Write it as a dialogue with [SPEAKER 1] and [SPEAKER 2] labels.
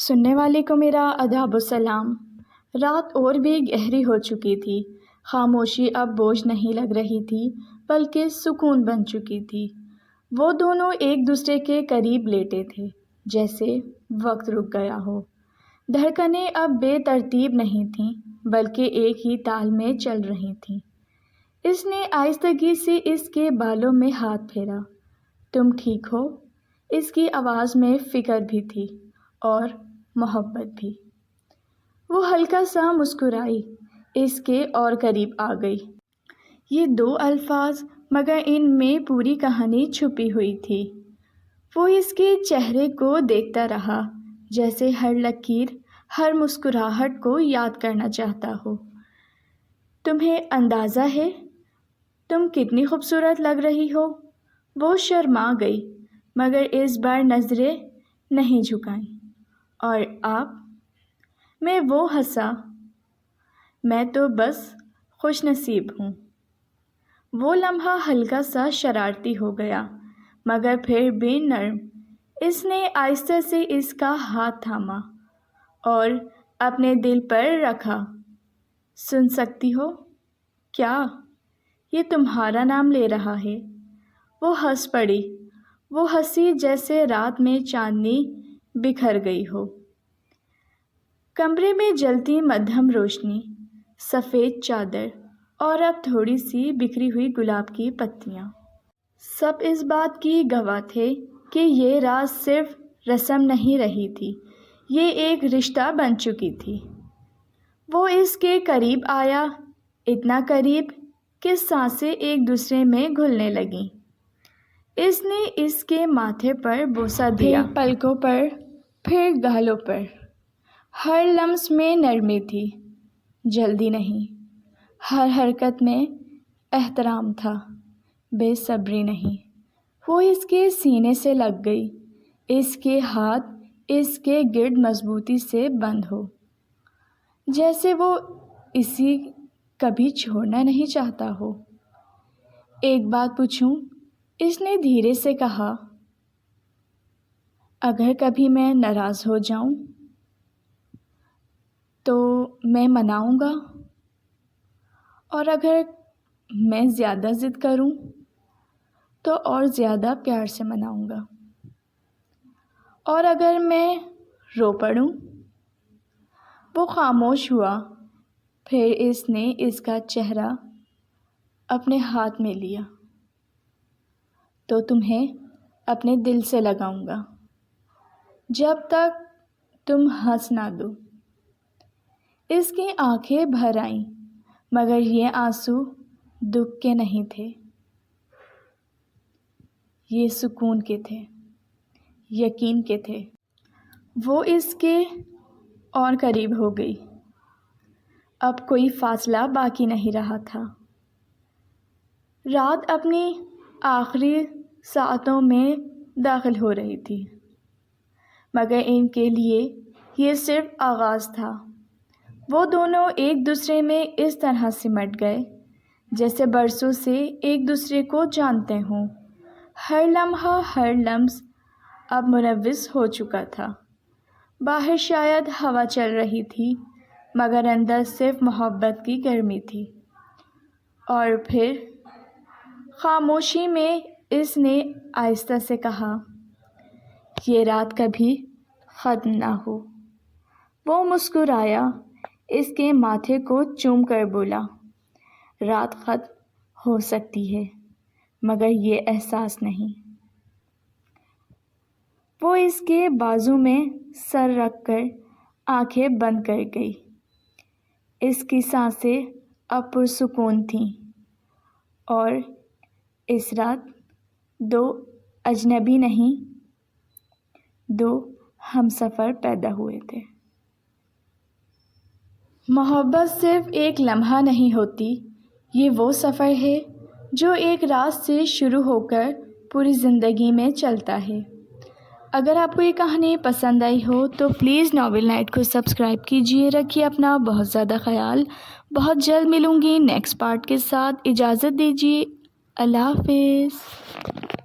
[SPEAKER 1] سننے والے کو میرا آداب و سلام۔ رات اور بھی گہری ہو چکی تھی۔ خاموشی اب بوجھ نہیں لگ رہی تھی بلکہ سکون بن چکی تھی۔ وہ دونوں ایک دوسرے کے قریب لیٹے تھے، جیسے وقت رک گیا ہو۔ دھڑکنیں اب بے ترتیب نہیں تھیں بلکہ ایک ہی تال میں چل رہی تھیں۔ اس نے آہستگی سے اس کے بالوں میں ہاتھ پھیرا۔ تم ٹھیک ہو؟ اس کی آواز میں فکر بھی تھی اور محبت بھی۔ وہ ہلکا سا مسکرائی، اس کے اور قریب آ گئی۔ یہ دو الفاظ مگر ان میں پوری کہانی چھپی ہوئی تھی۔ وہ اس کے چہرے کو دیکھتا رہا، جیسے ہر لکیر، ہر مسکراہٹ کو یاد کرنا چاہتا ہو۔ تمہیں اندازہ ہے تم کتنی خوبصورت لگ رہی ہو؟ وہ شرما گئی مگر اس بار نظریں نہیں جھکائیں۔ اور آپ؟ میں وہ ہنسا۔ میں تو بس خوش نصیب ہوں۔ وہ لمحہ ہلکا سا شرارتی ہو گیا مگر پھر بھی نرم۔ اس نے آہستہ سے اس کا ہاتھ تھاما اور اپنے دل پر رکھا۔ سن سکتی ہو؟ کیا یہ تمہارا نام لے رہا ہے؟ وہ ہنس پڑی، وہ ہنسی جیسے رات میں چاندنی بکھر گئی ہو۔ کمرے میں جلتی مدھم روشنی، سفید چادر اور اب تھوڑی سی بکھری ہوئی گلاب کی پتیاں، سب اس بات کی گواہ تھے کہ یہ رات صرف رسم نہیں رہی تھی، یہ ایک رشتہ بن چکی تھی۔ وہ اس کے قریب آیا، اتنا قریب کہ سانسیں ایک دوسرے میں گھلنے لگیں۔ اس نے اس کے ماتھے پر بوسہ دیا، پھر پلکوں پر، پھر گالوں پر۔ ہر لمس میں نرمی تھی، جلدی نہیں۔ ہر حرکت میں احترام تھا، بے صبری نہیں۔ وہ اس کے سینے سے لگ گئی، اس کے ہاتھ اس کے گرد مضبوطی سے بند ہو، جیسے وہ اسی کبھی چھوڑنا نہیں چاہتا ہو۔ ایک بات پوچھوں؟ اس نے دھیرے سے کہا۔ اگر کبھی میں ناراض ہو جاؤں تو میں مناؤں گا، اور اگر میں زیادہ ضد کروں تو اور زیادہ پیار سے مناؤں گا، اور اگر میں رو پڑوں؟ وہ خاموش ہوا، پھر اس نے اس کا چہرہ اپنے ہاتھ میں لیا۔ تو تمہیں اپنے دل سے لگاؤں گا جب تک تم ہنس نہ دو۔ اس کی آنکھیں بھر آئیں مگر یہ آنسو دکھ کے نہیں تھے، یہ سکون کے تھے، یقین کے تھے۔ وہ اس کے اور قریب ہو گئی، اب کوئی فاصلہ باقی نہیں رہا تھا۔ رات اپنی آخری ساعتوں میں داخل ہو رہی تھی مگر ان کے لیے یہ صرف آغاز تھا۔ وہ دونوں ایک دوسرے میں اس طرح سمٹ گئے جیسے برسوں سے ایک دوسرے کو جانتے ہوں۔ ہر لمحہ، ہر لمس اب ملوث ہو چکا تھا۔ باہر شاید ہوا چل رہی تھی مگر اندر صرف محبت کی گرمی تھی۔ اور پھر خاموشی میں اس نے آہستہ سے کہا، یہ رات کبھی ختم نہ ہو۔ وہ مسکرایا، اس کے ماتھے کو چوم کر بولا، رات ختم ہو سکتی ہے مگر یہ احساس نہیں۔ وہ اس کے بازو میں سر رکھ کر آنکھیں بند کر گئی۔ اس کی سانسیں اب پرسکون تھیں، اور اس رات دو اجنبی نہیں، دو ہمسفر پیدا ہوئے تھے۔ محبت صرف ایک لمحہ نہیں ہوتی، یہ وہ سفر ہے جو ایک رات سے شروع ہو کر پوری زندگی میں چلتا ہے۔ اگر آپ کو یہ کہانی پسند آئی ہو تو پلیز ناول نائٹ کو سبسکرائب کیجیے۔ رکھیے اپنا بہت زیادہ خیال۔ بہت جلد ملوں گی نیکسٹ پارٹ کے ساتھ۔ اجازت دیجیے، اللہ حافظ۔